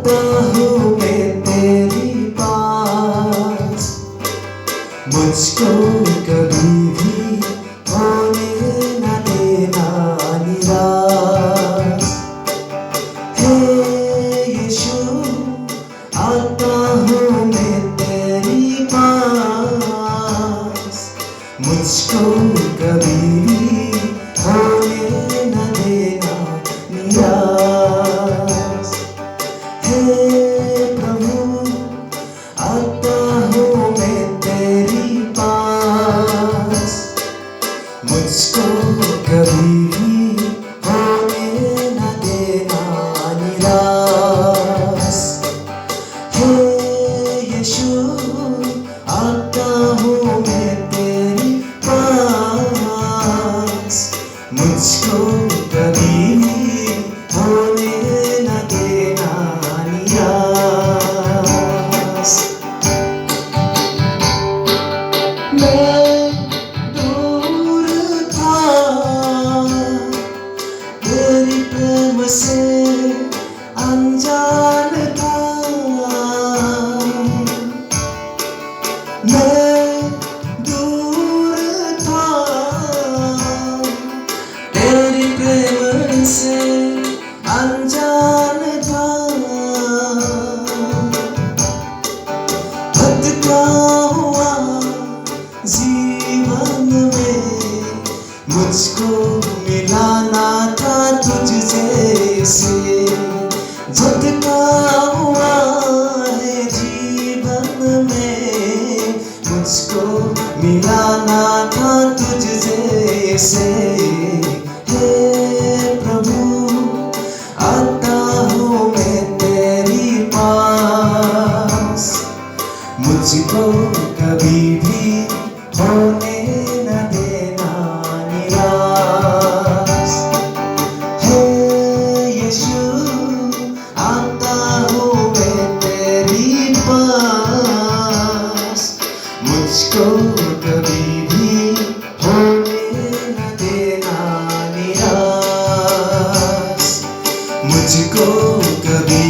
आता हूँ मैं तेरे पास, मुझको कभी भी होने न देना निराश। हे यीशु, आता हूँ मैं तेरे पास, मुझको कभी भी होने न देना निराश। हे प्रभु, आता हूँ मैं तेरे पास, मुझको कभी भी होने न देना निराश। हे यीशु, आता हूँ मैं तेरे पास, मुझको कभी भी होने न देना निराश। मैं दूर था, तेरी प्रेम से अनजान था। मैं दूर था, तेरी प्रेम से अनजान था। भटका हुआ जीवन में मुझको मिलाना था तुझ जैसे। भटका हुआ है जीवन में, मुझको मिलाना था तुझ जैसे। हे प्रभु, आता हूँ मैं तेरे पास, मुझको कभी भी होने न देना निराश। हे यीशु, आता हूँ मैं तेरे पास, मुझको कभी भी होने न देना निराश। मुझको कभी